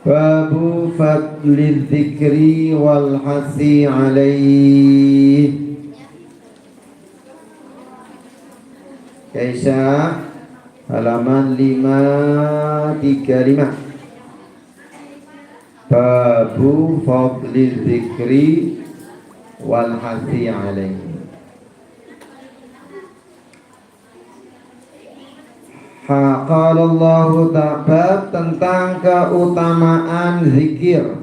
Babu fadli dzikri wal hasi alaih. Kaisa halaman 535. Babu fadli dzikri wal hasi alaih. Qala Allah Ta'ala tentang keutamaan zikir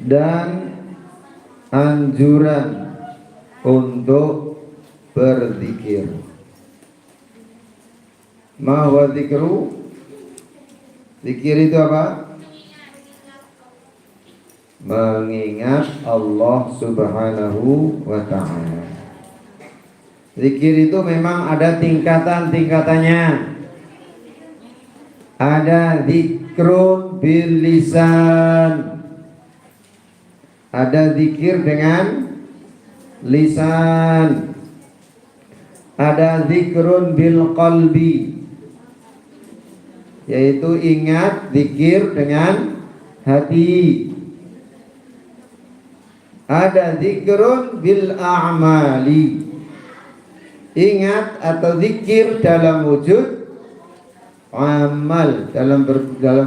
dan anjuran untuk berzikir. Ma huwa zikru? Zikir itu apa? Mengingat Allah Subhanahu wa ta'ala. Zikir itu memang ada tingkatan-tingkatannya. Ada zikrun bil lisan. Ada zikir dengan lisan. Ada zikrun bil qalbi, yaitu ingat zikir dengan hati. Ada zikrun bil a'mali, ingat atau zikir dalam wujud amal, dalam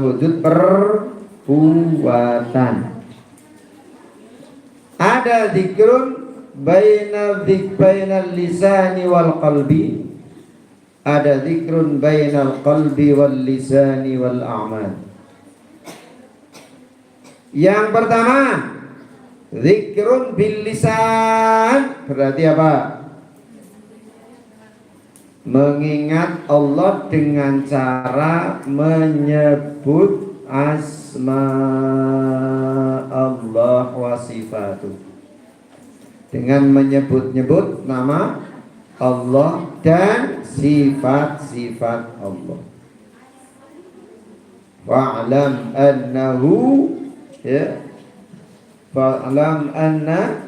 wujud perbuatan. Ada zikrun bainal lisani wal qalbi, ada zikrun bainal qalbi wal lisani wal a'mal. Yang pertama, zikrun bil lisan, berarti apa? Mengingat Allah dengan cara menyebut asma Allah wa sifatuh, dengan menyebut-nyebut nama Allah dan sifat-sifat Allah. Fa'lam annahu, ya, fa'lam anna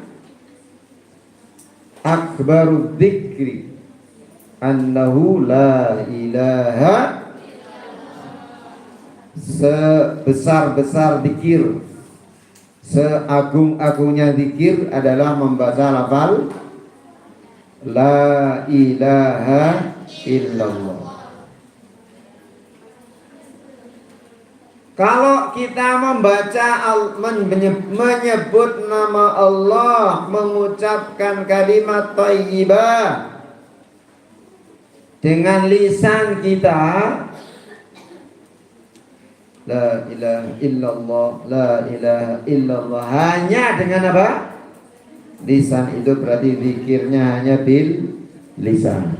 akbaru dzikri annahu la ilaha, sebesar-besar zikir, seagung-agungnya zikir adalah membaca lafal la ilaha illallah. Kalau kita membaca menyebut nama Allah, mengucapkan kalimat thayyibah dengan lisan kita, la ilaha illallah, la ilaha illallah, hanya dengan apa? Lisan, itu berarti zikirnya hanya bil lisan.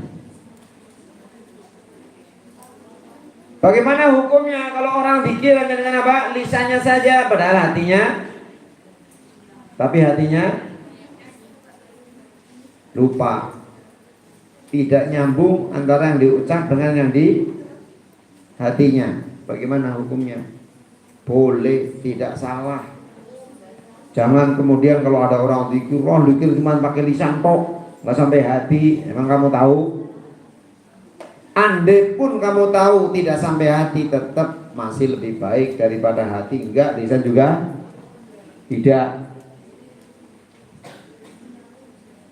Bagaimana hukumnya kalau orang zikir hanya dengan apa? Lisannya saja, padahal hatinya, tapi hatinya lupa, tidak nyambung antara yang diucap dengan yang di hatinya. Bagaimana hukumnya? Boleh, tidak salah. Jangan kemudian kalau ada orang zikir, cuma pakai lisan tok, nggak sampai hati. Emang kamu tahu? Andai pun kamu tahu tidak sampai hati, tetap masih lebih baik daripada hati enggak, lisan juga tidak.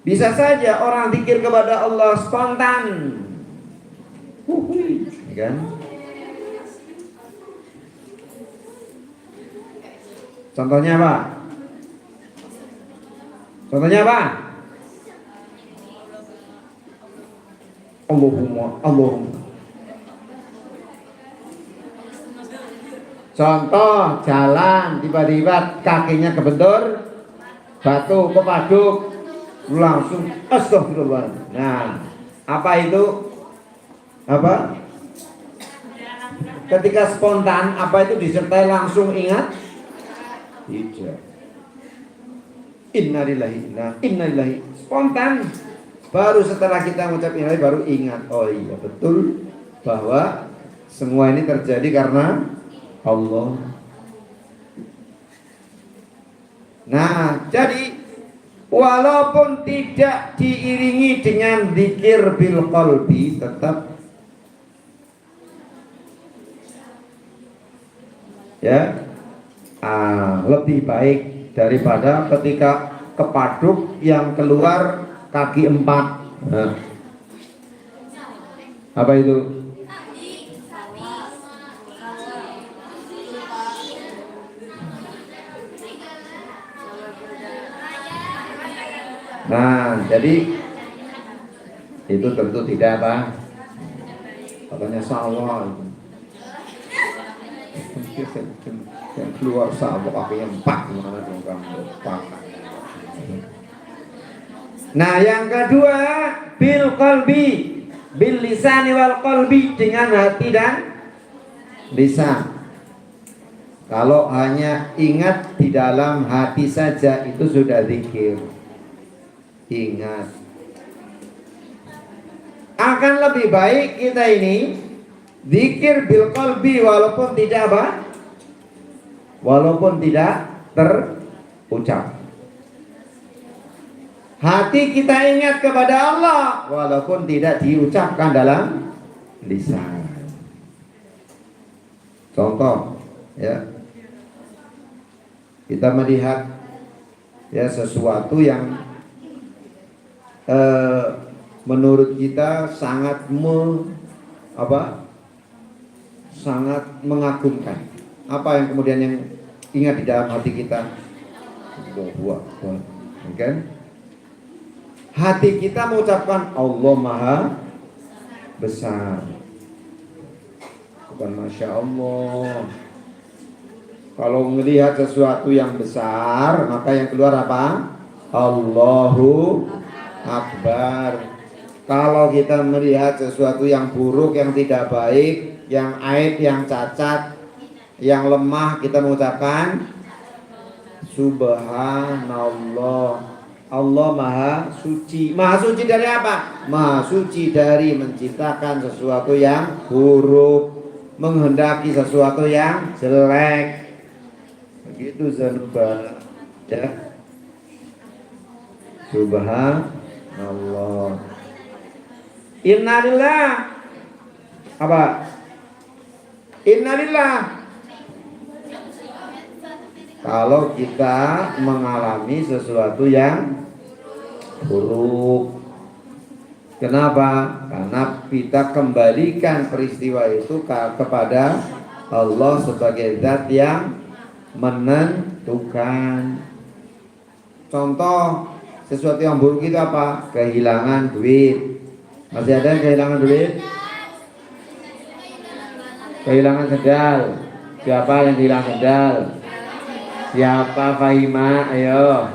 Bisa saja orang zikir kepada Allah spontan, kan? Contohnya apa? Contohnya apa? Allahumma. Contoh jalan, tiba-tiba kakinya kebentur batu, kepaduk, langsung astagfirullah. Nah, apa itu? Apa? Ketika spontan, apa itu disertai langsung ingat? Tidak. Innalillahi. Spontan. Baru setelah kita mengucap innalillahi baru ingat. Oh iya, betul bahwa semua ini terjadi karena Allah. Nah, jadi walaupun tidak diiringi dengan zikir bil qalbi, tetap ya, lebih baik daripada ketika kepaduk yang keluar kaki 4. Nah, apa itu? Nah, jadi itu tentu tidak apa? Katanya sawah yang keluar sawah kakinya 4 gimana dong kamu? Nah, yang kedua bil qalbi, bil lisani wal qalbi, dengan hati dan lisan. Kalau hanya ingat di dalam hati saja itu sudah zikir. Ingat. Akan lebih baik kita ini zikir bil qalbi walaupun tidak apa? Walaupun tidak terucap. Hati kita ingat kepada Allah walaupun tidak diucapkan dalam lisan. Contoh, ya. Kita melihat ya sesuatu yang menurut kita sangat sangat mengagumkan. Apa yang kemudian yang ingat di dalam hati kita? Buah, kan? Hati kita mengucapkan Allah Maha Besar, bukan Masya Allah. Kalau melihat sesuatu yang besar, maka yang keluar apa? Allahu Akbar. Kalau kita melihat sesuatu yang buruk, yang tidak baik, yang aib, yang cacat, yang lemah, kita mengucapkan Subhanallah. Allah Maha Suci. Maha Suci dari apa? Maha Suci dari menciptakan sesuatu yang buruk, menghendaki sesuatu yang jelek. Begitu Zanubah, ya. Subhanallah. Innalillah. Apa? Innalillah. Kalau kita mengalami sesuatu yang buruk. Kenapa? Karena kita kembalikan peristiwa itu kepada Allah sebagai zat yang menentukan. Contoh sesuatu yang buruk itu apa? Kehilangan duit. Masih ada yang kehilangan duit? Kehilangan sendal. Siapa yang kehilangan sendal? Siapa Fahima? Ayo.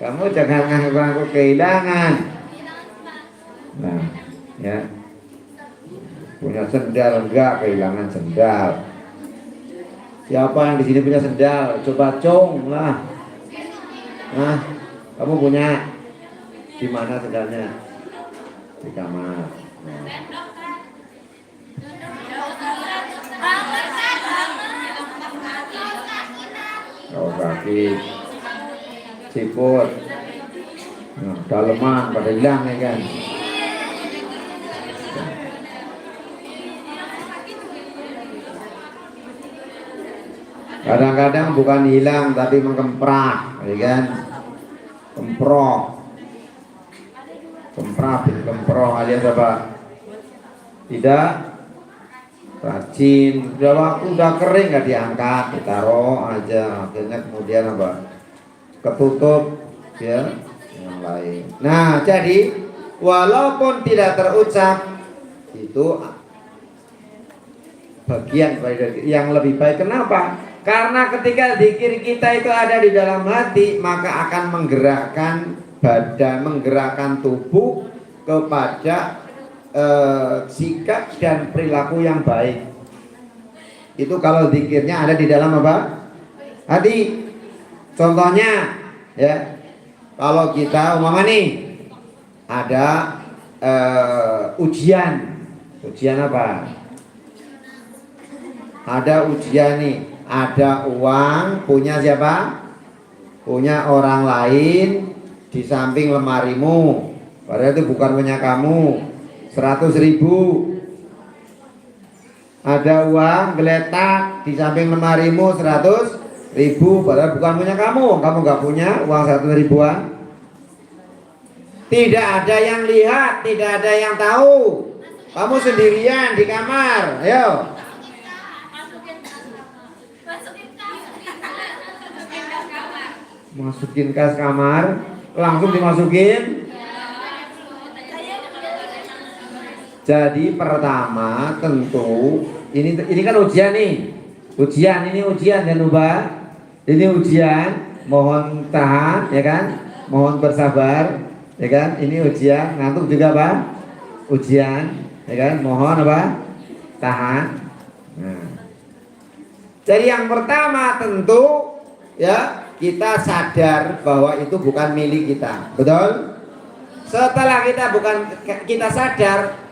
Kamu jangan ngaku-ngaku kehilangan. Nah, ya. Punya sendal enggak, kehilangan sendal. Siapa yang di sini punya sendal? Coba cong lah. Nah, kamu punya? Di mana sendalnya? Di kamar. Oh, kaki, siput, nah, daleman pada hilang ya kan. Kadang-kadang bukan hilang tapi mengkemprah, ya kan? Kemprah alias apa? Tidak rajin. Udah waktu udah kering nggak diangkat, ditaruh aja. Akhirnya kemudian apa? Ketutup, ya, yang lain. Nah, jadi walaupun tidak terucap itu bagian yang lebih baik. Kenapa? Karena ketika zikir kita itu ada di dalam hati, maka akan menggerakkan badan, menggerakkan tubuh kepada sikap dan perilaku yang baik. Itu kalau zikirnya ada di dalam apa? Hati. Contohnya, ya, kalau kita umpama nih ada ujian apa? Ada ujian nih. Ada uang punya siapa? Punya orang lain di samping lemarimu. Padahal itu bukan punya kamu. 100.000. ada uang geletak di samping lemarimu 100.000, padahal bukan punya kamu nggak punya uang 100 ribuan. Tidak ada yang lihat, tidak ada yang tahu. Kamu sendirian di kamar, ayo. Masukin kas kamar, langsung dimasukin. Jadi pertama tentu ini kan ujian nih. Ini ujian dan ubah. Ini ujian, mohon tahan ya kan? Mohon bersabar ya kan? Ini ujian, ngantuk juga Pak. Ujian ya kan? Mohon apa? Tahan. Nah. Jadi yang pertama tentu ya kita sadar bahwa itu bukan milik kita, betul? Setelah kita sadar,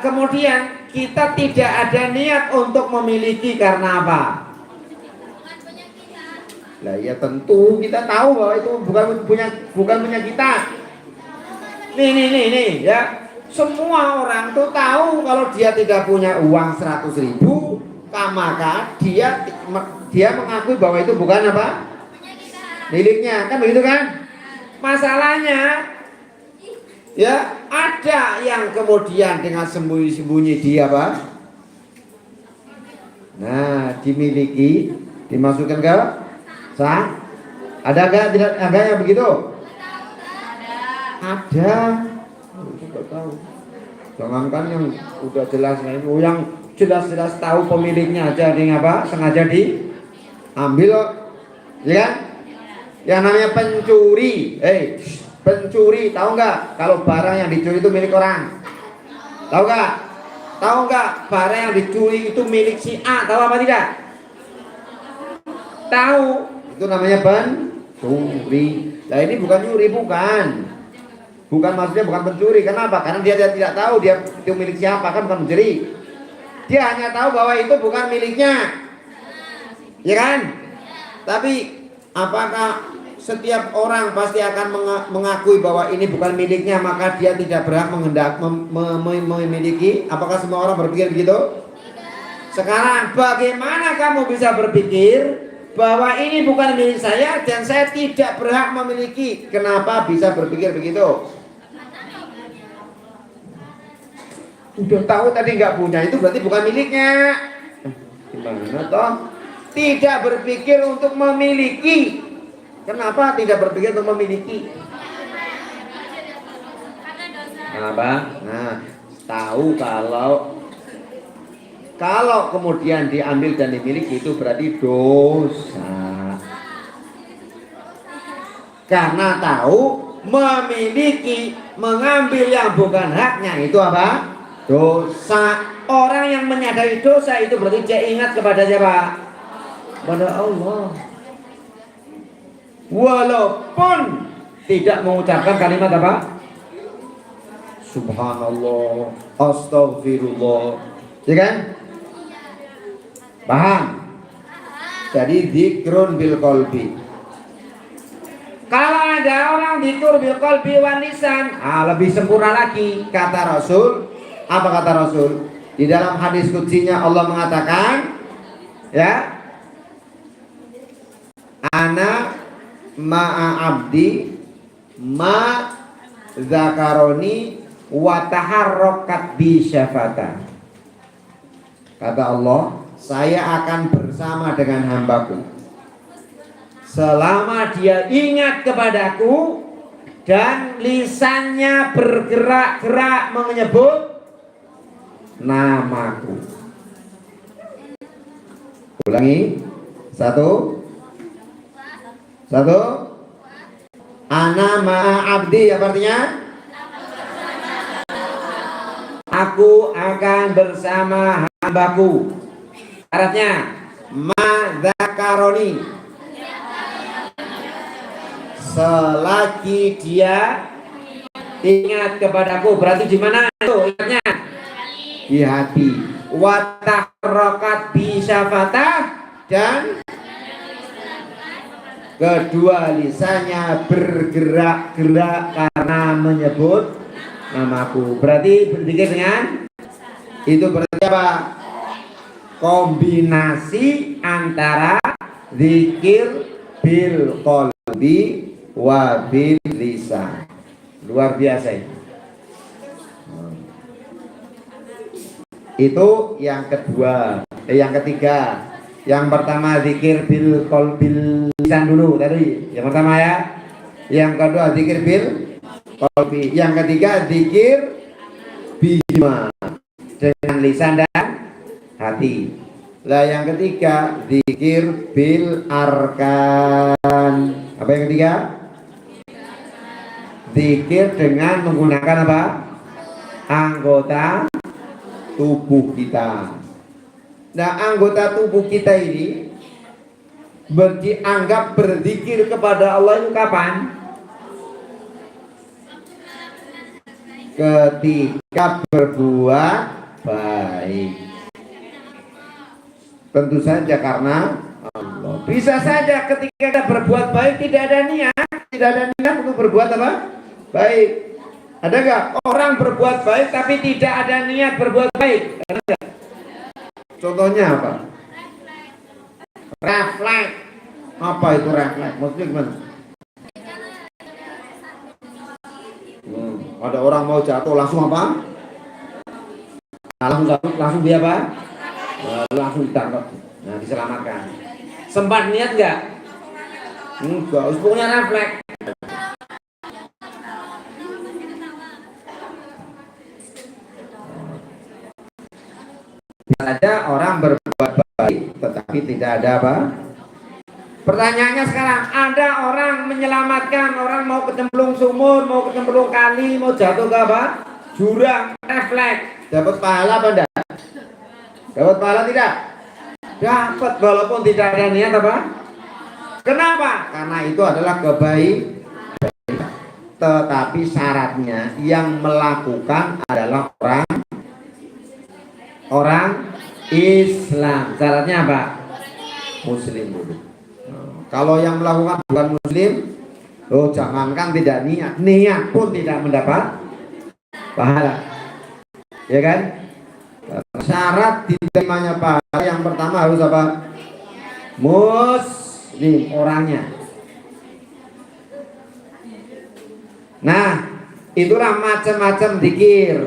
kemudian kita tidak ada niat untuk memiliki karena apa? Lah ya tentu kita tahu bahwa itu bukan punya kita. Nih ya. Semua orang tuh tahu kalau dia tidak punya uang 100.000, maka dia mengakui bahwa itu bukan apa? Miliknya, kan begitu kan? Masalahnya ya ada yang kemudian dengan sembunyi-sembunyi dia apa? Nah, dimiliki, dimasukkan ke sah? Ada nggak? Tidak ada yang begitu? Ada. Tidak tahu. Jangankan yang udah jelas yang jelas-jelas tahu pemiliknya aja ada yang apa? Sengaja diambil, ya kan? Yang namanya pencuri, pencuri tahu nggak kalau barang yang dicuri itu milik orang? Tahu nggak? Tahu nggak barang yang dicuri itu milik si A? Tahu apa tidak? Tahu. Itu namanya pencuri. Nah ini bukan nyuri, bukan maksudnya bukan pencuri. Kenapa? Karena dia tidak tahu dia itu milik siapa, kan bukan mencuri. Dia hanya tahu bahwa itu bukan miliknya, ya kan? Tapi apakah setiap orang pasti akan mengakui bahwa ini bukan miliknya, maka dia tidak berhak memiliki? Apakah semua orang berpikir begitu? Sekarang bagaimana kamu bisa berpikir bahwa ini bukan milik saya dan saya tidak berhak memiliki? Kenapa bisa berpikir begitu? Udah tahu tadi nggak punya, itu berarti bukan miliknya. Gimana toh? Tidak berpikir untuk memiliki. Kenapa tidak berpikir untuk memiliki? Kenapa? Nah, tahu kalau kemudian diambil dan dimiliki itu berarti dosa. Karena tahu memiliki, mengambil yang bukan haknya itu apa? Dosa. Orang yang menyadari dosa itu berarti dia ingat kepada siapa? Kepada Allah. Walaupun tidak mengucapkan kalimat apa? Subhanallah, astagfirullah, ya kan? Paham? Jadi dzikrun bil qalbi. Kalau ada orang dzikur bil qalbi wan lisan, lebih sempurna lagi kata Rasul. Apa kata Rasul? Di dalam hadis qudsinya Allah mengatakan, ya, ana ma'a abdi ma zakaroni wa taharrakat bi syafata. Kata Allah, saya akan bersama dengan hambaku selama dia ingat kepadaku dan lisannya bergerak-gerak menyebut namaku. Ulangi. Satu. Ana ma'a abdi, apa artinya? Aku akan bersama hambaku. Syaratnya madzakaroni, selagi dia ingat kepadaku. Berarti di mana itu ingatnya? Di hati. Wa taharrakat bi syafatah, dan kedua lisannya bergerak-gerak karena menyebut namaku. Berarti berpikir dengan itu berarti apa? kombinasi antara zikir bil qalbi wa bil lisan. Luar biasa ini. Itu yang kedua, yang ketiga. Yang pertama zikir bil qalbil lisan dulu tadi. Yang pertama ya. Yang kedua zikir bil qalbi. Yang ketiga zikir bihima, dengan lisan dan hati. Lah yang ketiga zikir bil arkan. Apa yang ketiga? Zikir dengan menggunakan apa? Anggota tubuh kita. Nah, anggota tubuh kita ini dianggap berzikir kepada Allah itu kapan? Ketika berbuat baik. Tentu saja karena Allah. Bisa saja ketika kita berbuat baik tidak ada niat untuk berbuat apa? Baik. Ada nggak orang berbuat baik tapi tidak ada niat berbuat baik? Ada nggak? Contohnya apa? Refleks. Apa itu refleks? Maksudnya gimana? Ada orang mau jatuh langsung apa? Nah, langsung dia apa? Langsung ditangkap. Nah, diselamatkan. Sempat niat nggak? Enggak, punya refleks. Ada orang berbuat baik tetapi tidak ada apa? Pertanyaannya sekarang, ada orang menyelamatkan, orang mau kecemplung sumur, mau kecemplung kali, mau jatuh ke apa? Jurang, refleks. Dapat pahala apa enggak? Dapat pahala tidak? Dapat walaupun tidak ada niat apa? Kenapa? Karena itu adalah kebaikan. Tetapi syaratnya yang melakukan adalah orang Islam. Syaratnya apa? Muslim dulu. Kalau yang melakukan bukan Muslim, jangankan tidak niat pun tidak mendapat pahala. Ya kan? Syarat diterimanya pahala yang pertama harus apa? Muslim orangnya. Nah, itulah macam-macam zikir.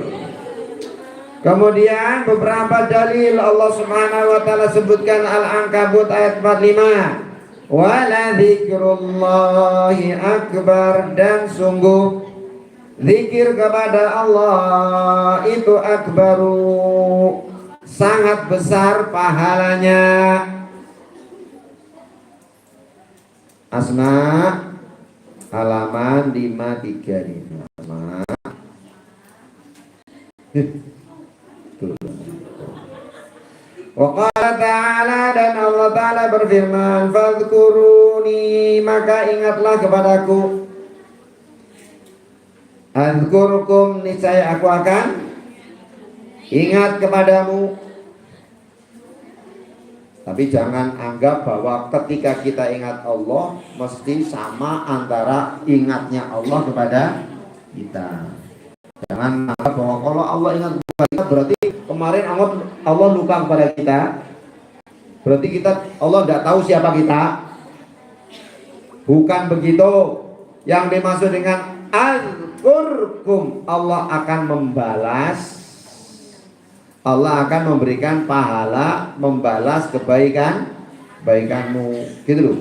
Kemudian beberapa dalil Allah Subhanahu wa taala sebutkan Al-Ankabut ayat 45. Wala dzikrullahi akbar, dan sungguh zikir kepada Allah itu akbaru, sangat besar pahalanya. Asma halaman 53 ini. Asma. Wa qala ta'ala, dan Allah Ta'ala berfirman, fadhkuruni, maka ingatlah kepadaku. Azkurukum, niscaya aku akan ingat kepadamu. Tapi jangan anggap bahwa ketika kita ingat Allah mesti sama antara ingatnya Allah kepada kita. Jangan anggap bahwa kalau Allah ingat kepada kita berarti kemarin Allah luka kepada kita, berarti Allah tidak tahu siapa kita. Bukan begitu. Yang dimaksud dengan azkurkum, Allah akan membalas, Allah akan memberikan pahala, membalas kebaikanmu, gitu loh.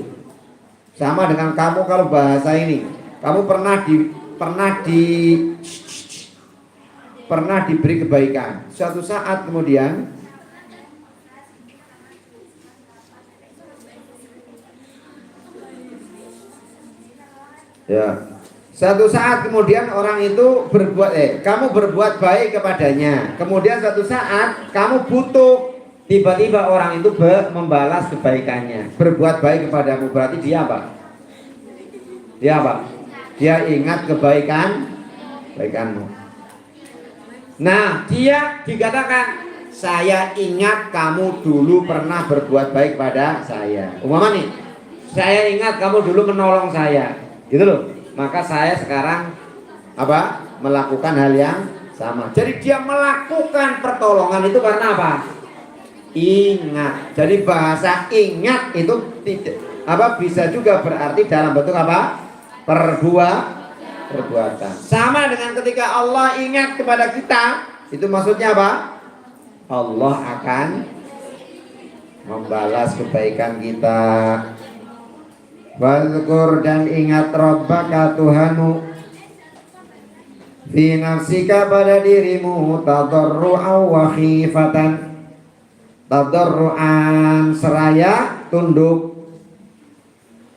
Sama dengan kamu kalau bahasa ini, kamu pernah diberi kebaikan. Suatu saat kemudian suatu saat kemudian orang itu kamu berbuat baik kepadanya. Kemudian suatu saat kamu butuh, tiba-tiba orang itu membalas kebaikannya, berbuat baik kepadamu. Berarti dia apa? Dia ingat kebaikanmu. Nah, dia dikatakan, saya ingat kamu dulu pernah berbuat baik pada saya. Umpama nih, saya ingat kamu dulu menolong saya, gitu loh. Maka saya sekarang melakukan hal yang sama. Jadi dia melakukan pertolongan itu karena apa? ingat. Jadi bahasa ingat itu tidak bisa juga berarti dalam bentuk apa? Perbuatan. Sama dengan ketika Allah ingat kepada kita, itu maksudnya apa? Allah akan membalas kebaikan kita. Wadhkur dan ingat Rabbaka Tuhanmu fi nafsika pada dirimu tadarru'an wa khifatan. Tadarru'an seraya tunduk,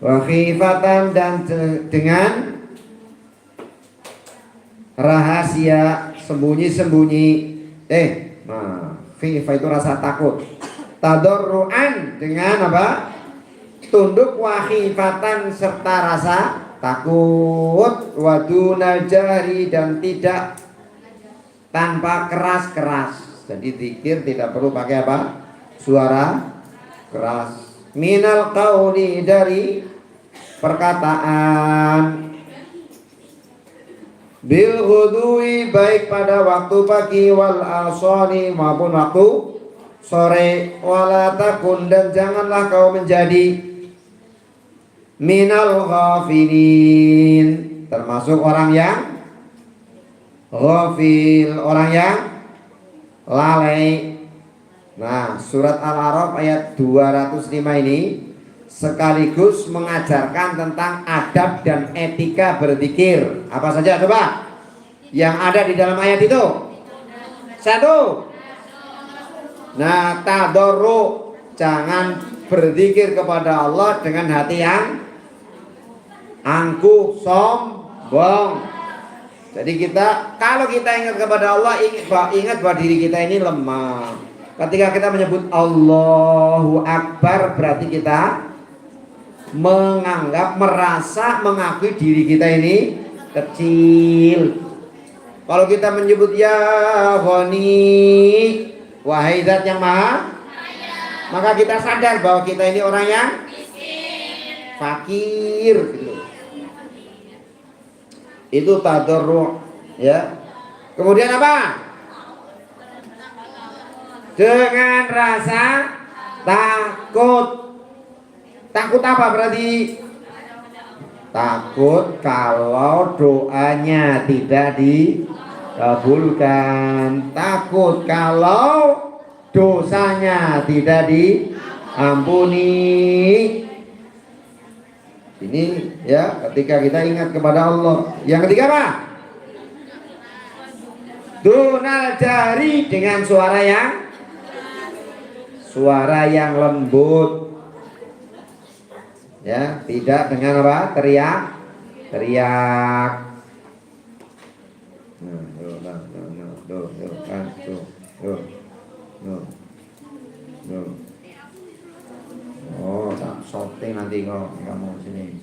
wa khifatan dan dengan rahasia sembunyi-sembunyi. Khifah itu rasa takut. Tadarru'an dengan apa? Tunduk, wa khifatan serta rasa takut, wa dunal jahri dan tidak tanpa keras-keras. Jadi zikir tidak perlu pakai apa? Suara keras. Minal qauli dari perkataan, bil ghudwi baik pada waktu pagi, wal asani maupun waktu sore, wala takun dan janganlah kau menjadi minal ghafilin termasuk orang yang ghafil, orang yang lalai. Nah, surat Al-A'raf ayat 205 ini sekaligus mengajarkan tentang adab dan etika berzikir. Apa saja coba yang ada di dalam ayat itu? Satu. Nah, tadarru, jangan berzikir kepada Allah dengan hati yang angkuh, sombong. Jadi kalau kita ingat kepada Allah, ingat bahwa diri kita ini lemah. Ketika kita menyebut Allahu Akbar, berarti kita menganggap, merasa, mengakui diri kita ini kecil. Kalau kita menyebut ya Ghani, wahai Zat yang maha, maka kita sadar bahwa kita ini orang yang fakir gitu. Itu tadarru, ya. Kemudian apa? Dengan rasa takut. Takut apa berarti? Takut kalau doanya tidak dikabulkan. Takut kalau dosanya tidak diampuni. Ini ya ketika kita ingat kepada Allah. Yang ketiga apa? Dunal jari, dengan suara yang lembut. Ya, tidak dengan apa? Teriak. Oh, tak shooting nanti kalau kamu sini.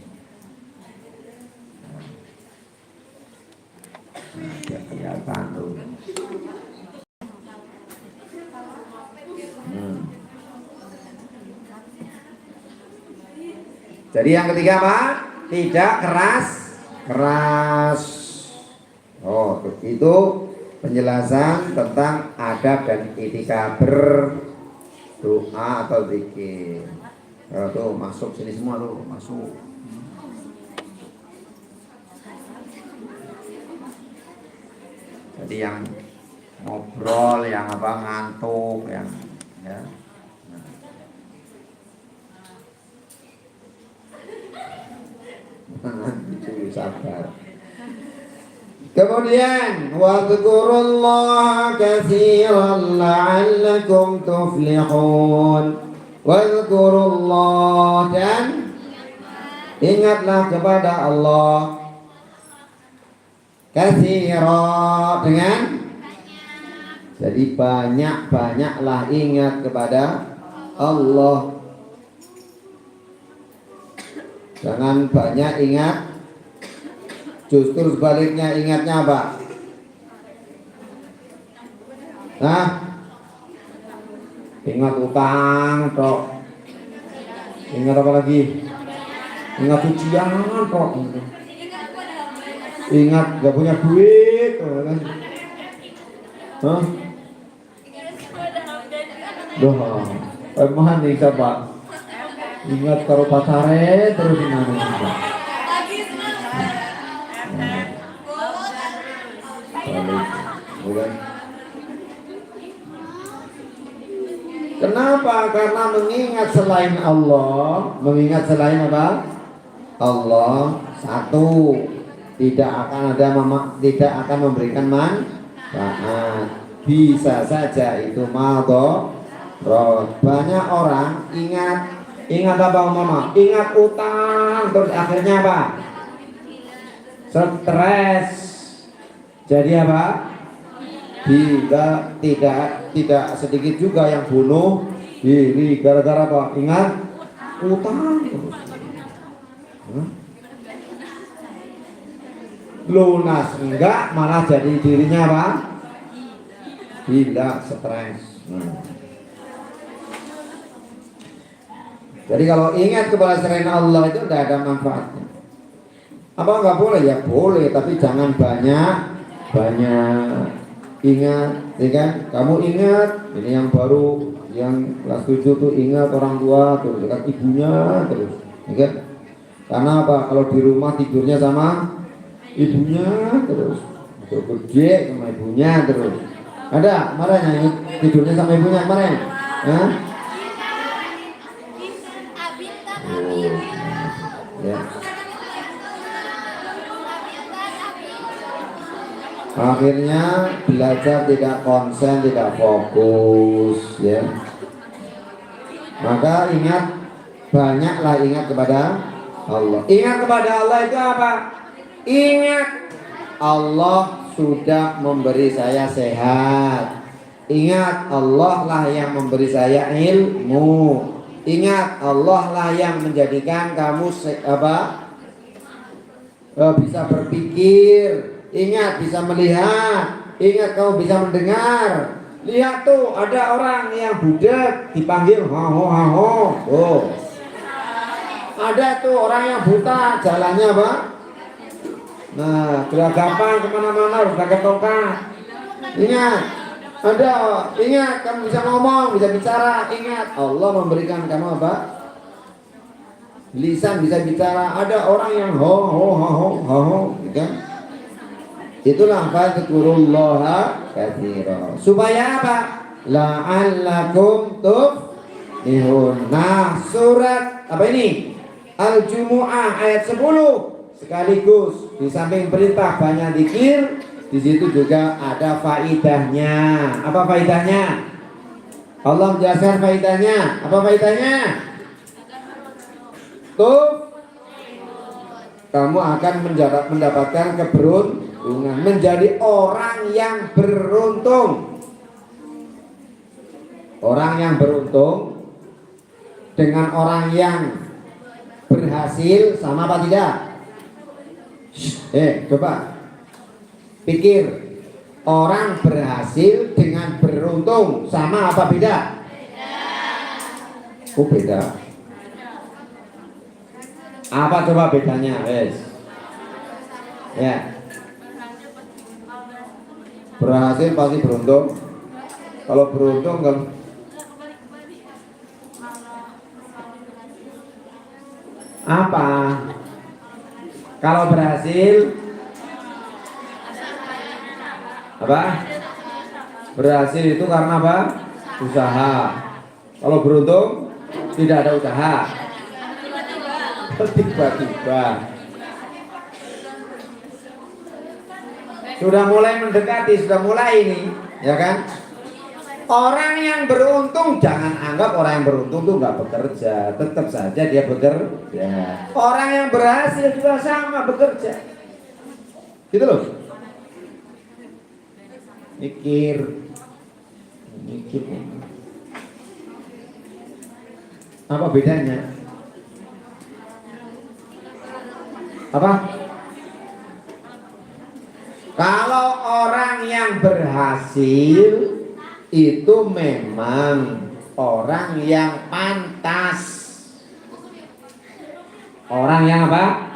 Ya, kelihatan tuh. Jadi yang ketiga apa? Tidak keras. Oh, itu penjelasan tentang adab dan etika berdoa atau zikir. Tuh masuk sini semua tuh, masuk. Jadi yang ngobrol, yang apa ngantuk, yang ya. Sabar. Kemudian wadhkurullaha katsiran la'allakum tuflihun. Wadhkurullah, dan ingatlah kepada Allah katsiran, dengan jadi banyak-banyaklah ingat kepada Allah. Jangan banyak ingat, justru sebaliknya ingatnya apa? Ingat utang toh. Ingat apa lagi? Ingat ujian toh. Ingat gak punya duit toh, kan? Doa. Emang nih coba. Ingat karo pacare terus nangis. Bukan. Kenapa? Karena mengingat selain Allah, mengingat selain apa? Allah satu, tidak akan ada tidak akan memberikan manfaat. Bisa saja itu madharat. Banyak orang ingat apa mama? Ingat utang terus akhirnya apa? Stres. Jadi apa? Tidak sedikit juga yang bunuh diri gara-gara apa? Ingat utang terus. Lunas enggak, malah jadi dirinya apa? Tidak stres. Jadi kalau ingat kepada selain Allah itu tidak ada manfaatnya. Apa enggak boleh? Ya boleh, tapi jangan banyak. Ingat, ya kan? Kamu ingat, ini yang baru, yang kelas 7 tuh ingat orang tua, terus dekat ibunya terus, ya kan? Karena apa? Kalau di rumah tidurnya sama ibunya terus, gede sama ibunya terus. Ada marahnya tidurnya sama ibunya kemarin? Hah? Oh, ya. Akhirnya belajar tidak konsen, tidak fokus, ya. Maka banyaklah ingat kepada Allah. Ingat kepada Allah itu apa? Ingat Allah sudah memberi saya sehat. Ingat Allah lah yang memberi saya ilmu. Ingat Allah lah yang menjadikan kamu bisa berpikir. Ingat bisa melihat. Ingat kamu bisa mendengar. Lihat tuh ada orang yang budak dipanggil ho. Oh. Ada tuh orang yang buta jalannya apa? Nah, gelagapan kemana-mana harus pakai tongkat. Ingat, ingat kamu bisa ngomong, bisa bicara. Ingat Allah memberikan kamu apa? Lisan bisa bicara. Ada orang yang ho, kan? Itulah fadzkurullaha katsira. Supaya apa? La'allakum tuflihun. Nah, surat apa ini? Al-Jumu'ah ayat 10 sekaligus di samping perintah banyak zikir, di situ juga ada faidahnya. Apa faidahnya? Allah menjelaskan faidahnya. Apa faidahnya? Tuh, kamu akan mendapatkan keberuntungan, menjadi orang yang beruntung. Orang yang beruntung dengan orang yang berhasil sama apa tidak? Coba pikir, orang berhasil dengan beruntung sama apa beda? Oh beda. Apa coba bedanya? Ya. Berhasil pasti beruntung. Kalau beruntung kan apa? Kalau berhasil apa? Berhasil itu karena apa? Usaha. Kalau beruntung tidak ada usaha. Tiba-tiba sudah mulai mendekati, sudah mulai ini, ya kan? Orang yang beruntung, jangan anggap orang yang beruntung tuh nggak bekerja, tetap saja dia bekerja. Orang yang berhasil juga sama bekerja, gitu loh. Mikir. Apa bedanya? Apa? Kalau orang yang berhasil itu memang orang yang pantas. Orang yang apa?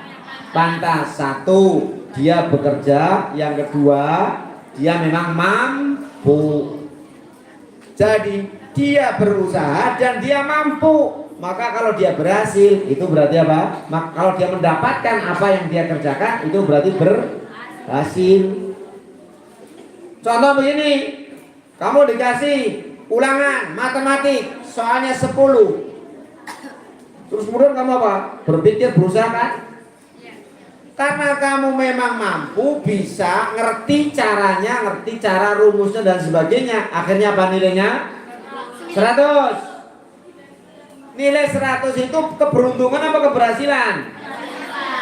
Pantas. Satu, dia bekerja. Yang kedua, dia memang mampu. Jadi dia berusaha dan dia mampu. Maka kalau dia berhasil, itu berarti apa? Kalau dia mendapatkan apa yang dia kerjakan, itu berarti berhasil. Contoh begini, kamu dikasih ulangan matematik soalnya 10. Terus kemudian kamu apa? Berpikir, berusaha kan? Karena kamu memang mampu, bisa, ngerti caranya, ngerti cara rumusnya dan sebagainya. Akhirnya apa nilainya? 100. Nilai 100 itu keberuntungan apa keberhasilan?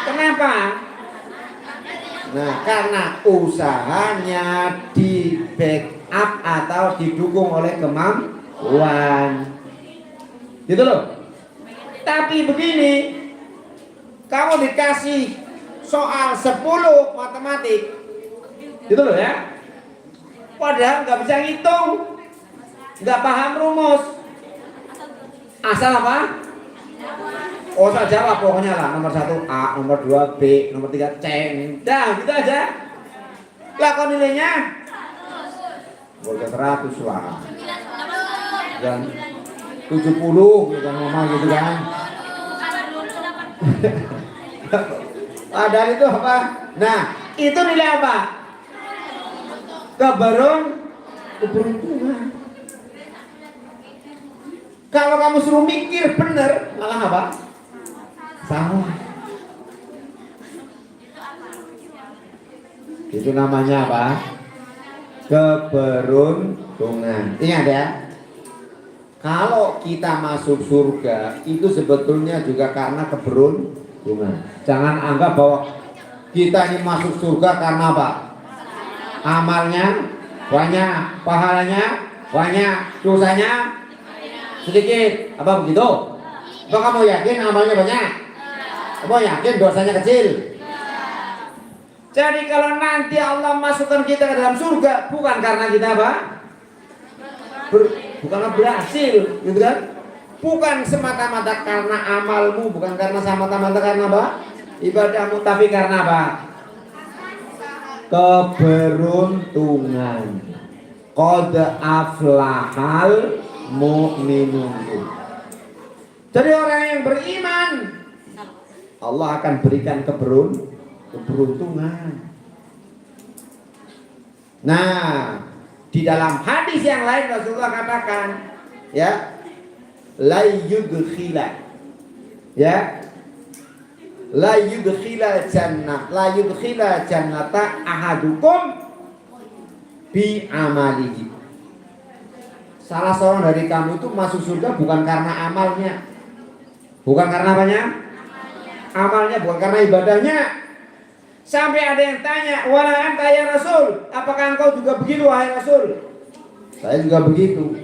Kenapa? Nah, karena usahanya di backup atau didukung oleh kemampuan. Gitu loh. Tapi begini, kamu dikasih soal 10 matematik, gitu loh ya. Padahal nggak bisa ngitung, nggak paham rumus. Asal apa? Oh, asal jawab pokoknya lah. Nomor 1 A, nomor 2 B, nomor 3 C. Dah, gitu aja. Lah kok nilainya? Boleh 100 lah. Dan 70 gitu ngomong gitu kan. Padahal itu apa? Nah, itu nilai apa? Keberuntungan. Kalau kamu suruh mikir bener, malah apa? Salah. Itu namanya apa? Keberuntungan. Ingat ya. Kalau kita masuk surga, itu sebetulnya juga karena keberuntungan. Jangan anggap bahwa kita ini masuk surga karena apa? Amalnya banyak, pahalanya banyak, dosanya sedikit. Apa begitu? Apa kamu yakin amalnya banyak? Kamu yakin dosanya kecil? Jadi kalau nanti Allah masukkan kita ke dalam surga, bukan karena kita apa? Bukan berhasil, gitu kan? Bukan semata-mata karena amalmu, bukan karena semata-mata karena apa? Ibadahmu, tapi karena apa? Keberuntungan. Qad aflahal mu'minun. Jadi orang yang beriman, Allah akan berikan keberuntungan. Nah, di dalam hadis yang lain Rasulullah katakan, ya, la yudkhila, ya, la yudkhila jannata ahadukum bi amalihi. Salah seorang dari kamu itu masuk surga bukan karena amalnya. Bukan karena apanya? Amalnya, bukan karena ibadahnya. Sampai ada yang tanya, wala anta ya Rasul, apakah engkau juga begitu wahai Rasul? Saya juga begitu.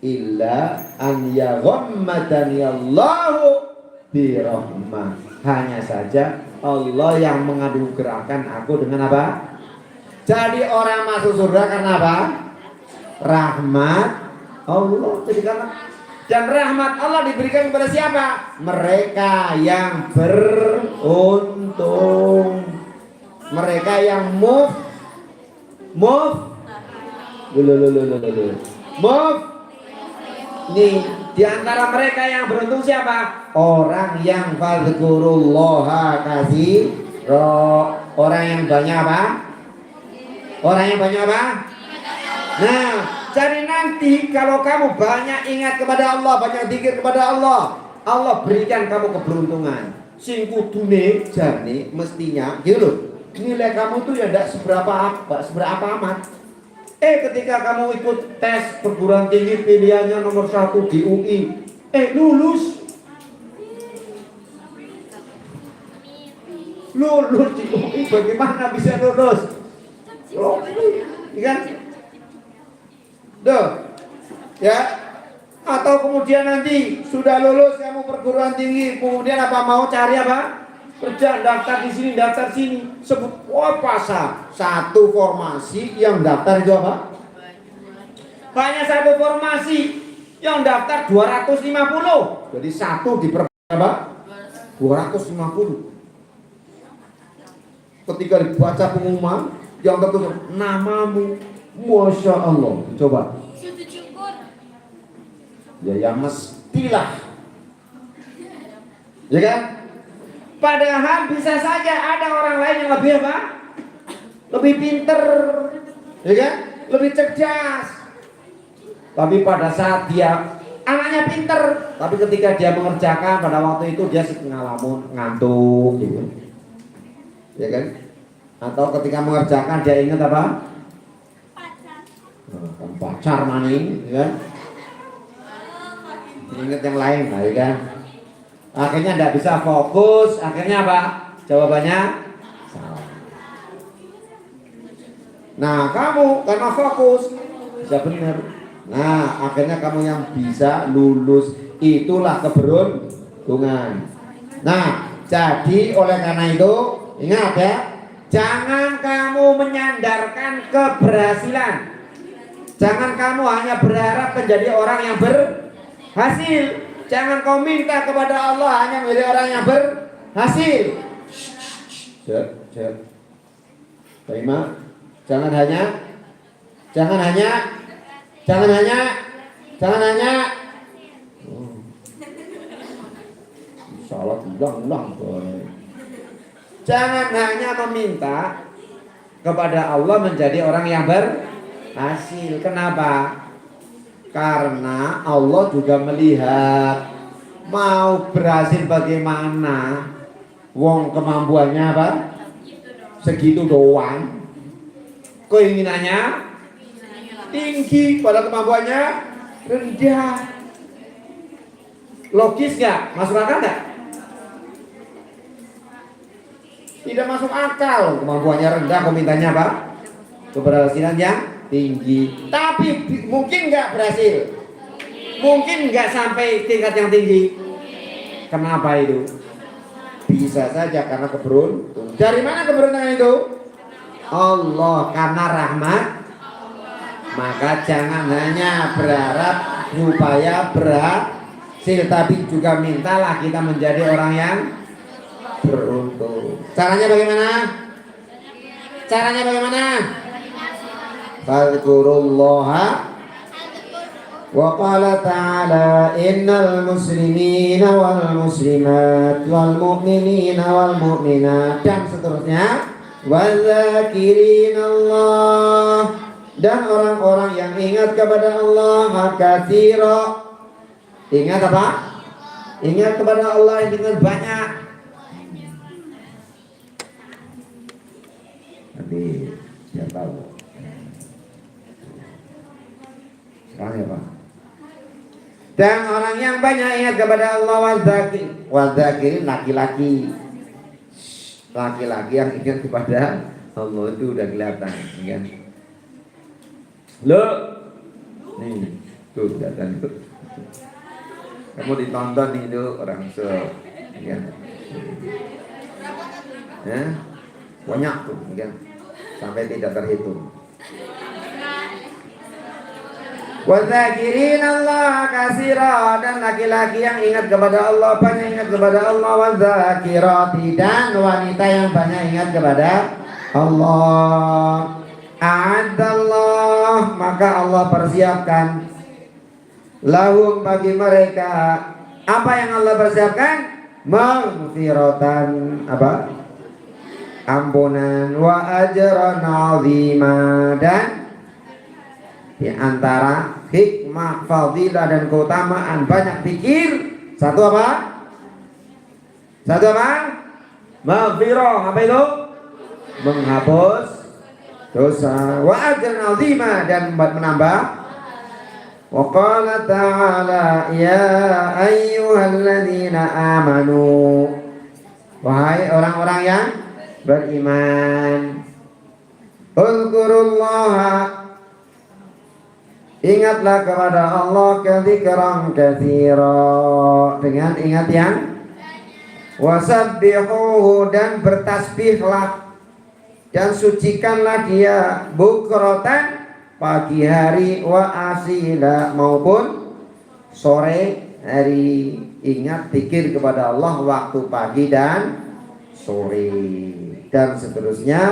Illa an yaghammadani Allahu bi rahmah. Hanya saja Allah yang menganugerahkan aku dengan apa? Jadi orang masuk surga karena apa? Rahmat Allah. Jadi karena, dan rahmat Allah diberikan kepada siapa? Mereka yang beruntung. Mereka yang move nih, di antara mereka yang beruntung siapa? Orang yang fadzkurullaha katsira. Orang yang banyak apa? Orang yang banyak apa? Nah, jadi nanti kalau kamu banyak ingat kepada Allah, banyak zikir kepada Allah, Allah berikan kamu keberuntungan. Sing kudune jane mestinya gitu loh. Nilai kamu tuh ya tidak seberapa amat. Ketika kamu ikut tes perguruan tinggi pilihannya nomor 1 di UI, lulus di UI, bagaimana bisa lulus? Kan? Tuh, ya. Atau kemudian nanti sudah lulus kamu perguruan tinggi, kemudian apa mau cari apa? Kerja, daftar di sini, daftar sini. Sebut satu formasi yang daftar itu apa? Hanya satu formasi yang daftar 250. Jadi satu apa? 250. Ketika dibaca pengumuman yang tertulis namamu, Masya Allah. Coba. Ya mestilah. Ya kan? Padahal bisa saja ada orang lain yang lebih apa? Lebih pinter, ya kan? Lebih cerdas. Tapi pada saat dia anaknya pinter, tapi ketika dia mengerjakan pada waktu itu dia ngalamun, ngantuk gitu. Ya kan? Atau ketika mengerjakan dia ingat apa? Pacar maning, ya kan? Ingat yang lain, nah, ya kan? Akhirnya tidak bisa fokus, akhirnya apa? Jawabannya salah. Nah, kamu karena fokus bisa benar. Nah, akhirnya kamu yang bisa lulus. Itulah keberuntungan. Nah, jadi oleh karena itu ingat ya, jangan kamu menyandarkan keberhasilan. Jangan kamu hanya berharap menjadi orang yang berhasil. Jangan kau minta kepada Allah hanya menjadi orang yang berhasil. Terima. Jangan hanya salah ulang. Jangan hanya meminta kepada Allah menjadi orang yang berhasil. Kenapa? Karena Allah juga melihat mau berhasil bagaimana. Wong kemampuannya apa? Segitu doang. Keinginannya tinggi, pada kemampuannya rendah. Logis gak? Masuk akal gak? Tidak masuk akal. Kemampuannya rendah, kau mintanya apa? Keberhasilan yang tinggi. Tapi mungkin gak berhasil? Mungkin gak sampai tingkat yang tinggi. Kenapa itu? Bisa saja karena keberuntungan. Dari mana keberuntungan itu? Allah, karena rahmat. Maka jangan hanya berharap supaya berhasil, tapi juga mintalah kita menjadi orang yang beruntung. Caranya bagaimana? Fadhkurullaha wa qala ta'ala innal muslimina wal muslimat wal mu'minina wal mu'minat dan seterusnya. Wadzakirinallah, dan orang-orang yang ingat kepada Allah katsira. Ingat apa? Ingat kepada Allah yang dengan banyak. Nanti dia tahu. Sekarang ya Pak. Dan orang yang banyak ingat kepada Allah wadzakirin, laki-laki yang ingat kepada Allah itu udah kelihatan, kan? Lo, nih, tuh kelihatan tuh. Kamu ditonton nih itu orang kan? Ya, banyak tuh, kan? Sampai tidak terhitung. Wadzakirin Allah katsira, dan laki-laki yang ingat kepada Allah, banyak ingat kepada Allah. Wadzakirati, dan wanita yang banyak ingat kepada Allah. A'adallah, maka Allah persiapkan lahum, bagi mereka. Apa yang Allah persiapkan? Maghfiratan, apa? Ampunan, wa ajran 'azima, dan di antara hikmah, fadilah dan keutamaan banyak pikir. Satu apa? Maghfirah. Apa itu? Menghapus dosa. Wa ajran 'azima, dan menambah. Wa qala ta'ala ya ayyuhalladzina amanu, wahai orang-orang yang beriman, uzkurullaha, ingatlah kepada Allah dzikran katsira, dengan ingat yang, wasabbihuhu, dan bertasbihlah dan sucikanlah dia, bukratan, pagi hari, wa asila, maupun sore hari. Ingat zikir kepada Allah waktu pagi dan sore, dan seterusnya.